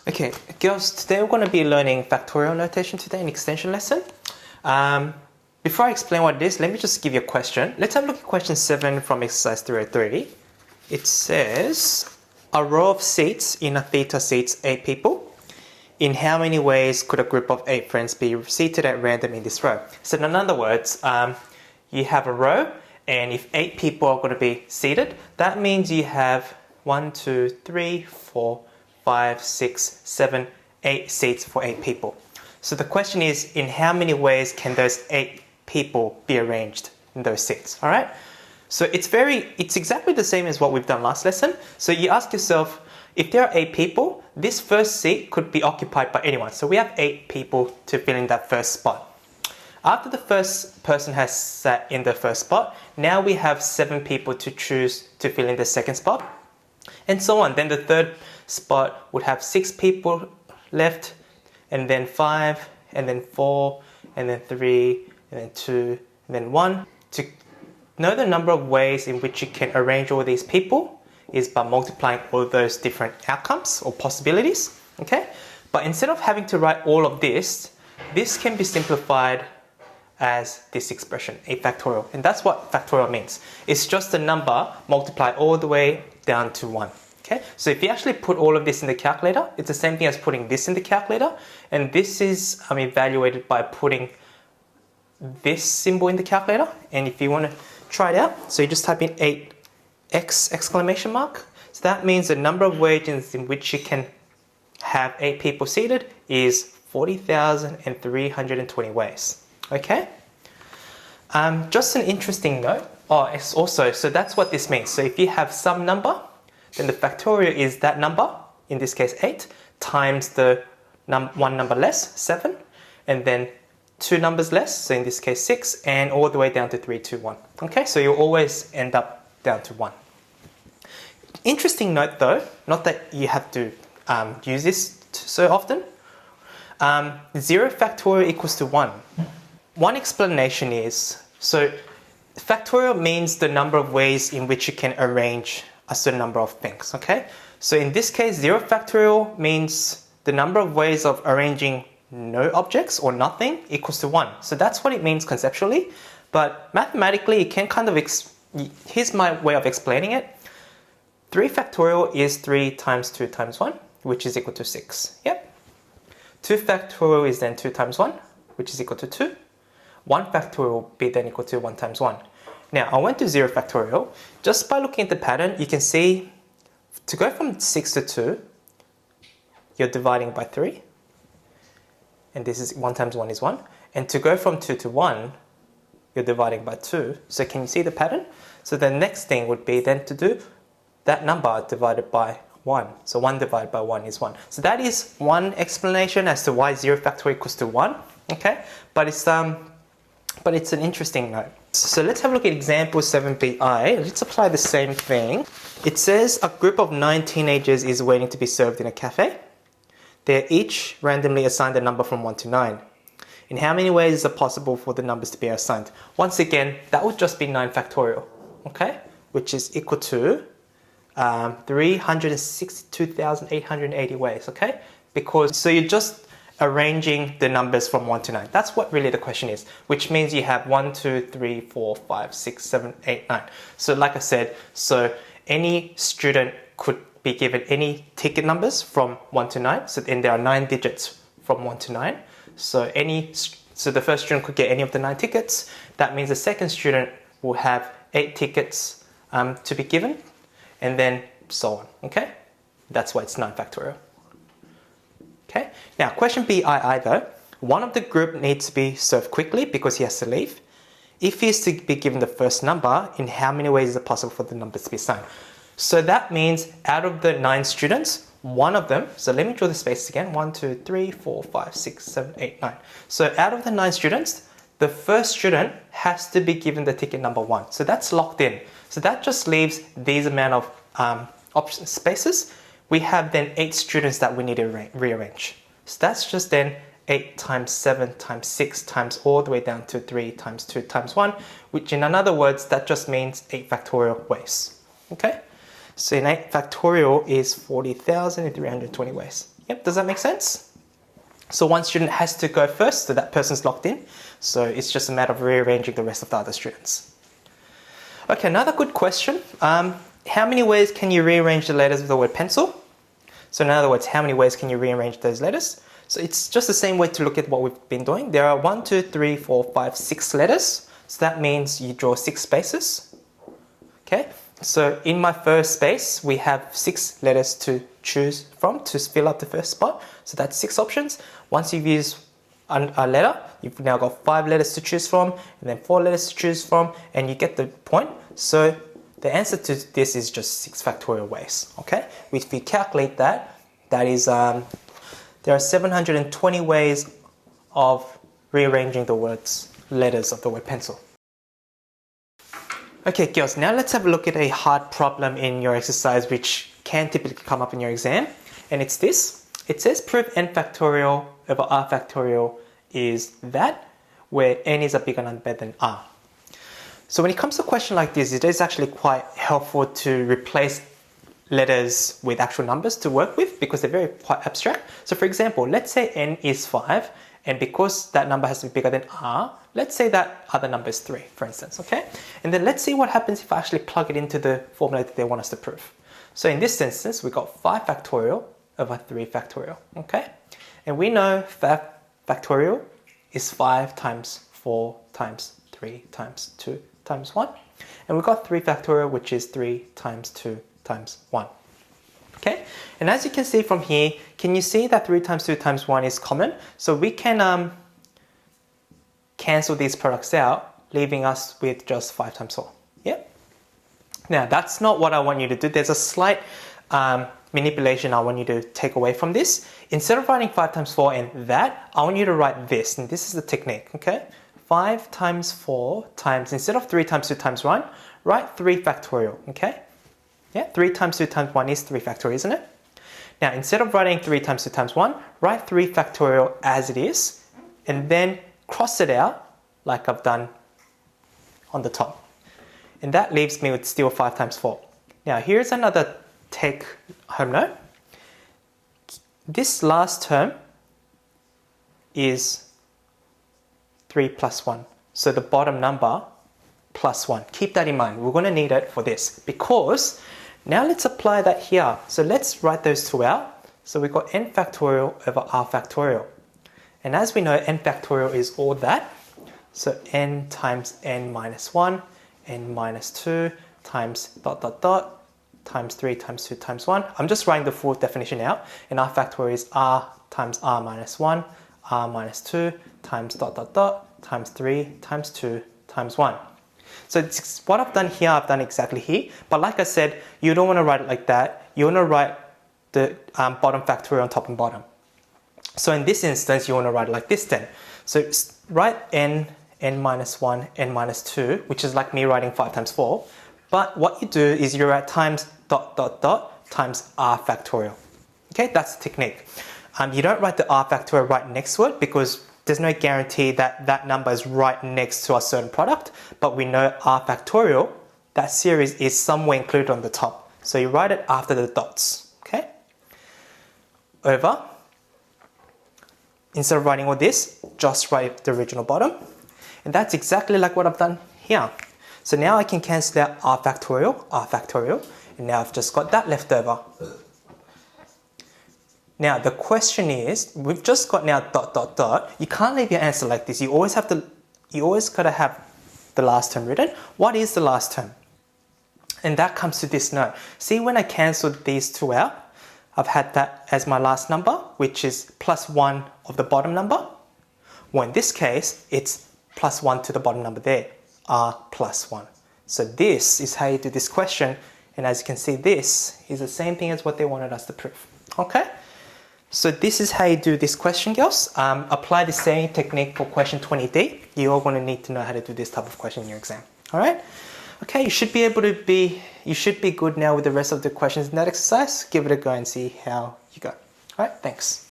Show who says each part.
Speaker 1: Okay, girls, today we're going to be learning factorial notation today, an extension lesson. Before I explain what it is, let me just give you a question. Let's have a look at question 7 from exercise 303. It says, a row of seats in a theatre seats 8 people. In how many ways could a group of 8 friends be seated at random in this row? So in other words, you have a row, and if 8 people are going to be seated, that means you have 1, 2, 3, 4, 5, 6, 7, 8 seats for 8 people. So the question is, in how many ways can those 8 people be arranged in those seats? All right. So it's exactly the same as what we've done last lesson. So you ask yourself, if there are 8 people, this first seat could be occupied by anyone. So we have 8 people to fill in that first spot. After the first person has sat in the first spot, now we have 7 people to choose to fill in the second spot, and so on. Then the third spot would have 6 people left, and then 5, and then 4, and then 3, and then 2, and then 1. To know the number of ways in which you can arrange all these people is by multiplying all those different outcomes or possibilities, okay? But instead of having to write all of this can be simplified as this expression, a factorial. And that's what factorial means. It's just a number multiplied all the way down to 1. Okay, so if you actually put all of this in the calculator, it's the same thing as putting this in the calculator, and this is evaluated by putting this symbol in the calculator. And if you want to try it out, so you just type in 8x exclamation mark. So that means the number of ways in which you can have 8 people seated is 40,320 ways. Okay, just an interesting note. It's also, so that's what this means. So if you have some number, then the factorial is that number, in this case 8, times the one number less, 7, and then 2 numbers less, so in this case 6, and all the way down to 3, 2, 1. Okay, so you'll always end up down to 1. Interesting note though, not that you have to use this so often, 0 factorial equals to 1. One explanation is, so factorial means the number of ways in which you can arrange a certain number of things, okay? So in this case, 0 factorial means the number of ways of arranging no objects or nothing equals to 1. So that's what it means conceptually, but mathematically it can kind of, here's my way of explaining it. 3 factorial is 3 times 2 times 1, which is equal to 6, yep. 2 factorial is then 2 times 1, which is equal to 2. 1 factorial will be then equal to 1 times 1. Now, I went to 0 factorial. Just by looking at the pattern, you can see to go from 6 to 2, you're dividing by 3. And this is 1 times 1 is 1. And to go from 2 to 1, you're dividing by 2. So can you see the pattern? So the next thing would be then to do that number divided by 1. So 1 divided by 1 is 1. So that is one explanation as to why 0 factorial equals to 1. Okay? But it's an interesting note. So let's have a look at example 7bi. Let's apply the same thing. It says a group of 9 teenagers is waiting to be served in a cafe. They're each randomly assigned a number from 1 to 9. In how many ways is it possible for the numbers to be assigned? Once again, that would just be 9 factorial, okay? Which is equal to 362,880 ways, okay? So you're just arranging the numbers from 1 to 9. That's what really the question is, which means you have 1, 2, 3, 4, 5, 6, 7, 8, 9. So like I said, so any student could be given any ticket numbers from 1 to 9. So then there are 9 digits from 1 to 9. So the first student could get any of the 9 tickets. That means the second student will have 8 tickets to be given, and then so on, okay? That's why it's 9 factorial. Okay. Now, question BII though, one of the group needs to be served quickly because he has to leave. If he is to be given the first number, in how many ways is it possible for the numbers to be assigned? So that means out of the 9 students, one of them, so let me draw the spaces again, 1, 2, 3, 4, 5, 6, 7, 8, 9. So out of the 9 students, the first student has to be given the ticket number 1. So that's locked in. So that just leaves these amount of option spaces. We have then 8 students that we need to rearrange. So that's just then 8 times 7 times 6 times all the way down to 3 times 2 times 1, which in other words, that just means 8 factorial ways. Okay? So in 8 factorial is 40,320 ways. Yep, does that make sense? So one student has to go first, so that person's locked in. So it's just a matter of rearranging the rest of the other students. Okay, another good question. How many ways can you rearrange the letters of the word pencil? So in other words, how many ways can you rearrange those letters? So it's just the same way to look at what we've been doing. There are 1, 2, 3, 4, 5, 6 letters. So that means you draw 6 spaces. Okay, so in my first space, we have 6 letters to choose from to fill up the first spot. So that's 6 options. Once you've used a letter, you've now got 5 letters to choose from, and then 4 letters to choose from, and you get the point. So the answer to this is just 6 factorial ways, okay? If we calculate that, that is, there are 720 ways of rearranging the letters of the word pencil. Okay, girls, now let's have a look at a hard problem in your exercise which can typically come up in your exam, and it's this. It says prove n factorial over r factorial is that, where n is a bigger number than r. So when it comes to a question like this, it is actually quite helpful to replace letters with actual numbers to work with because they're very quite abstract. So for example, let's say n is 5, and because that number has to be bigger than r, let's say that other number is 3, for instance, okay? And then let's see what happens if I actually plug it into the formula that they want us to prove. So in this instance, we got 5 factorial over 3 factorial, okay? And we know factorial is 5 times 4 times 3 times 2 times 1. And we've got 3 factorial, which is 3 times 2 times 1. Okay, and as you can see from here, can you see that 3 times 2 times 1 is common? So we can cancel these products out, leaving us with just 5 times 4. Yep. Now, that's not what I want you to do. There's a slight manipulation I want you to take away from this. Instead of writing 5 times 4 and that, I want you to write this, and this is the technique, okay? 5 times 4 times, instead of 3 times 2 times 1, write 3 factorial, okay? Yeah, 3 times 2 times 1 is 3 factorial, isn't it? Now, instead of writing 3 times 2 times 1, write 3 factorial as it is, and then cross it out like I've done on the top. And that leaves me with still 5 times 4. Now, here's another take home note. This last term is 3 plus 1. So the bottom number plus 1. Keep that in mind. We're going to need it for this because now let's apply that here. So let's write those two out. So we've got n factorial over r factorial. And as we know, n factorial is all that. So n times n minus 1, n minus 2 times dot dot dot times 3 times 2 times 1. I'm just writing the full definition out. And r factorial is r times r minus 1, r minus 2 times dot dot dot times 3 times 2 times 1. So what I've done here, I've done exactly here. But like I said, you don't want to write it like that. You want to write the bottom factorial on top and bottom. So in this instance, you want to write it like this then. So write n minus 1, n minus 2, which is like me writing 5 times 4. But what you do is you write times dot dot dot times r factorial. Okay, that's the technique. You don't write the r factorial right next to it because there's no guarantee that that number is right next to a certain product, but we know r factorial, that series is somewhere included on the top. So you write it after the dots, okay? Over, instead of writing all this, just write the original bottom. And that's exactly like what I've done here. So now I can cancel out r factorial, and now I've just got that left over. Now the question is, we've just got now dot dot dot. You can't leave your answer like this. You always gotta have the last term written. What is the last term? And that comes to this note. See, when I cancelled these two out, I've had that as my last number, which is plus 1 of the bottom number. Well, in this case, it's plus 1 to the bottom number there, r plus 1. So this is how you do this question. And as you can see, this is the same thing as what they wanted us to prove. Okay? So this is how you do this question, girls. Apply the same technique for question 20D. You're all going to need to know how to do this type of question in your exam. All right? Okay, you should be good now with the rest of the questions in that exercise. Give it a go and see how you go. All right, thanks.